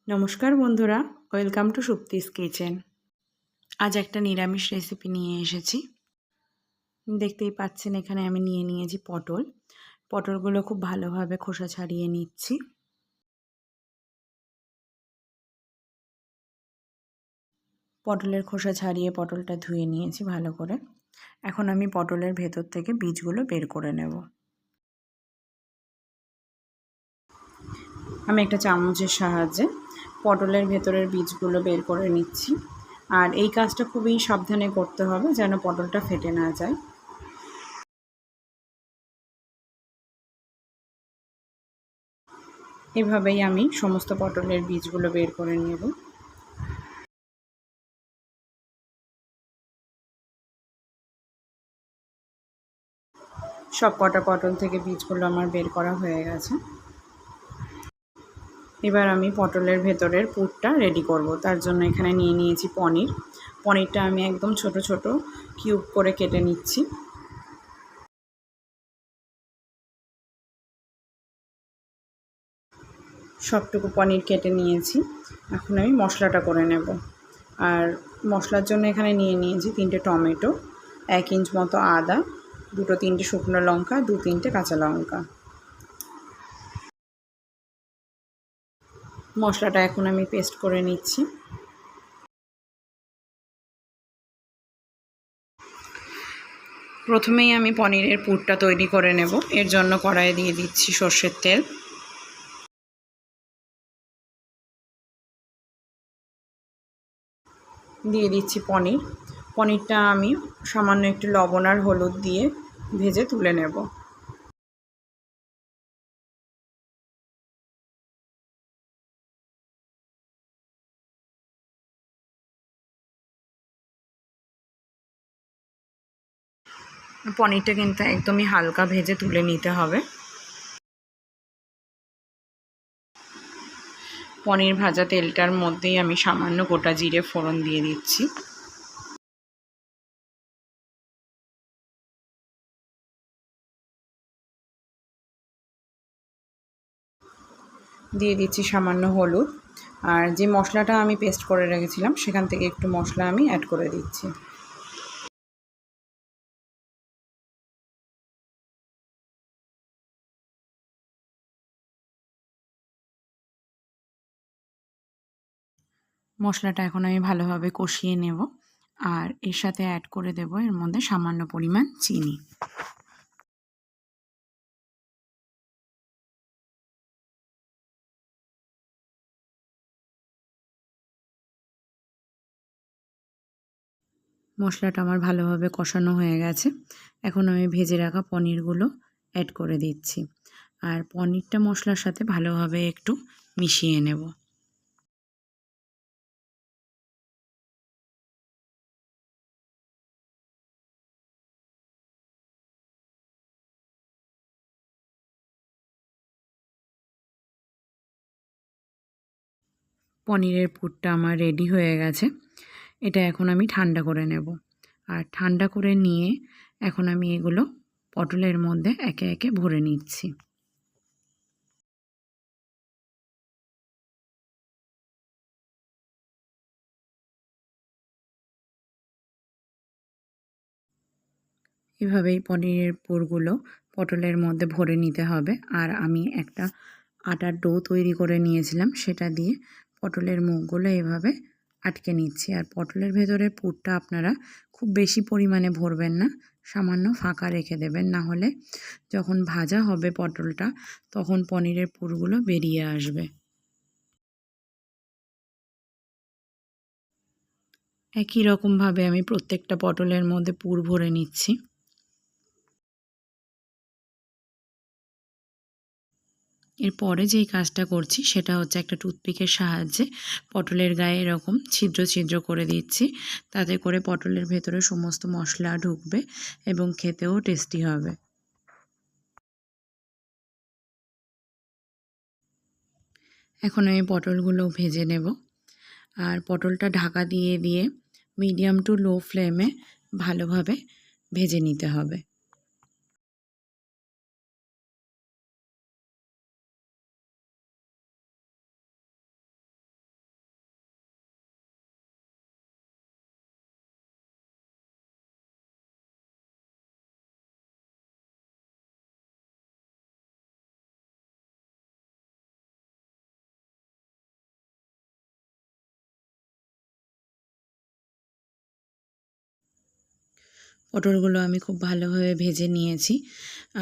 নমস্কার বন্ধুরা, welcome to Supti's kitchen. আজ একটা নিরামিষ রেসিপি নিয়ে এসেছি। দেখতেই পাচ্ছেন এখানে আমি নিয়ে নিয়েছি পটল। পটলগুলো খুব ভালোভাবে খোসা ছাড়িয়ে নিচ্ছি। পটলের খোসা ছাড়িয়ে পটলটা ধুয়ে নিয়েছি ভালো করে। এখন আমি পটলের ভেতর থেকে বীজগুলো বের করে নেব। আমি একটা চামচের সাহায্যে পটলের ভেতরের বীজগুলো বের করে নিচ্ছি। আর এই কাজটা খুবই সাবধানে করতে হবে যেন পটলটা ফেটে না যায়। এভাবেই আমি সমস্ত পটলের বীজগুলো বের করে নেব। সব কটা পটল থেকে বীজগুলো আমার বের করা হয়ে গেছে। এবার আমি পটলের ভেতরের পুরটা রেডি করব। তার জন্য এখানে নিয়ে নিয়েছি পনির। পনিরটা আমি একদম ছোট ছোট কিউব করে কেটে নিচ্ছি। সবটুকু পনির কেটে নিয়েছি। এখন আমি মশলাটা করে নেব। আর মশলার জন্য এখানে নিয়ে নিয়েছি 3টে টমেটো, 1 ইঞ্চ মতো আদা, 2-3টে শুকনো লঙ্কা, 2-3টে কাঁচা লঙ্কা। মশলাটা এখন আমি পেস্ট করে নিচ্ছি। প্রথমেই আমি পনিরের পুরটা তৈরি করে নেব। এর জন্য কড়াইয়ে দিয়ে দিচ্ছি সর্ষের তেল। দিয়ে দিচ্ছি পনির। পনিরটা আমি সামান্য একটু লবণ আর হলুদ দিয়ে ভেজে তুলে নেব। পনিরটা কিন্তু একদমই হালকা ভেজে তুলে নিতে হবে। পনির ভাজা তেলটার মধ্যেই আমি সামান্য গোটা জিরে ফোড়ন দিয়ে দিচ্ছি। দিয়ে দিচ্ছি সামান্য হলুদ। আর যে মশলাটা আমি পেস্ট করে রেখেছিলাম সেখান থেকে একটু মশলা আমি অ্যাড করে দিচ্ছি। মশলাটা এখন আমি ভালোভাবে কষিয়ে নেব। আর এর সাথে অ্যাড করে দেব এর মধ্যে সামান্য পরিমাণ চিনি। মশলাটা আমার ভালোভাবে কষানো হয়ে গেছে। এখন আমি ভেজে রাখা পনিরগুলো অ্যাড করে দিচ্ছি। আর পনিরটা মশলার সাথে ভালোভাবে একটু মিশিয়ে নেব। পনিরের পুরটা আমার রেডি হয়ে গেছে। এটা এখন আমি ঠান্ডা করে নেব। আর ঠান্ডা করে নিয়ে এখন আমি এগুলো পটলের মধ্যে একে একে ভরে নিচ্ছি। এভাবেই পনিরের পুরগুলো পটলের মধ্যে ভরে নিতে হবে। আর আমি একটা আটার ডো তৈরি করে নিয়েছিলাম, সেটা দিয়ে পটলের মুখগুলো এভাবে আটকে নিচ্ছি। আর পটলের ভেতরের পুরটা আপনারা খুব বেশি পরিমাণে ভরবেন না, সামান্য ফাঁকা রেখে দেবেন, না হলে যখন ভাজা হবে পটলটা তখন পনিরের পুরগুলো বেরিয়ে আসবে। একই রকমভাবে আমি প্রত্যেকটা পটলের মধ্যে পুর ভরে নিচ্ছি। এরপরে যেই কাজটা করছি সেটা হচ্ছে একটা টুথপিকের সাহায্যে পটলের গায়ে এরকম ছিদ্র ছিদ্র করে দিচ্ছি। তাতে করে পটলের ভেতরে সমস্ত মশলা ঢুকবে এবং খেতেও টেস্টি হবে। এখন আমি পটলগুলো ভেজে নেব। আর পটলটা ঢাকা দিয়ে দিয়ে মিডিয়াম টু লো ফ্লেমে ভালোভাবে ভেজে নিতে হবে। পটলগুলো আমি খুব ভালোভাবে ভেজে নিয়েছি,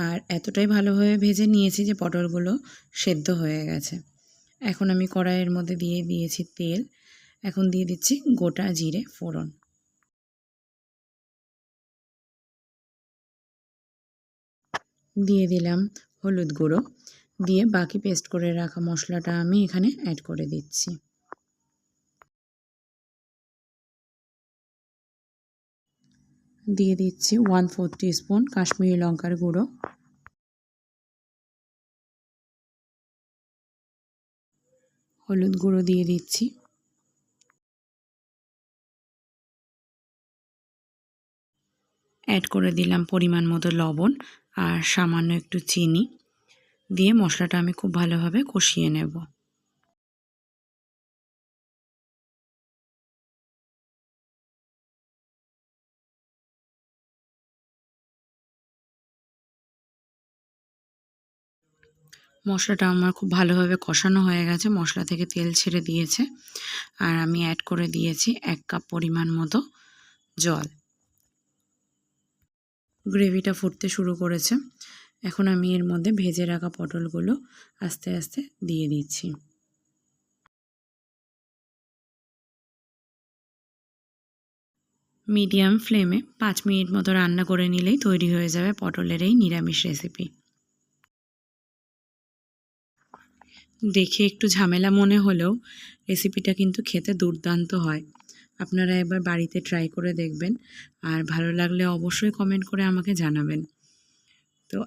আর এতটাই ভালোভাবে ভেজে নিয়েছি যে পটলগুলো সেদ্ধ হয়ে গেছে। এখন আমি কড়াইয়ের মধ্যে দিয়ে দিয়েছি তেল। এখন দিয়ে দিচ্ছি গোটা জিরে ফোড়ন। দিয়ে দিলাম হলুদ গুঁড়ো, দিয়ে বাকি পেস্ট করে রাখা মশলাটা আমি এখানে অ্যাড করে দিচ্ছি। দিয়ে দিচ্ছি 1/4 টিস্পুন কাশ্মীরি লঙ্কার গুঁড়ো, হলুদ গুঁড়ো দিয়ে দিচ্ছি, অ্যাড করে দিলাম পরিমাণ মতো লবণ আর সামান্য একটু চিনি, দিয়ে মশলাটা আমি খুব ভালোভাবে কষিয়ে নেব। মশলাটা আমার খুব ভালোভাবে কষানো হয়ে গেছে, মশলা থেকে তেল ছেড়ে দিয়েছে, আর আমি অ্যাড করে দিয়েছি 1 কাপ পরিমাণ মতো জল। গ্রেভিটা ফুটতে শুরু করেছে। এখন আমি এর মধ্যে ভেজে রাখা পটলগুলো আস্তে আস্তে দিয়ে দিচ্ছি। মিডিয়াম ফ্লেমে 5 মিনিট মতো রান্না করে নিলেই তৈরি হয়ে যাবে পটলের এই নিরামিষ রেসিপি। দেখে একটু ঝামেলা মনে হলেও রেসিপিটা কিন্তু খেতে দুর্দান্ত হয়। আপনারা একবার বাড়িতে ট্রাই করে দেখবেন, আর ভালো লাগলে অবশ্যই কমেন্ট করে আমাকে জানাবেন। তো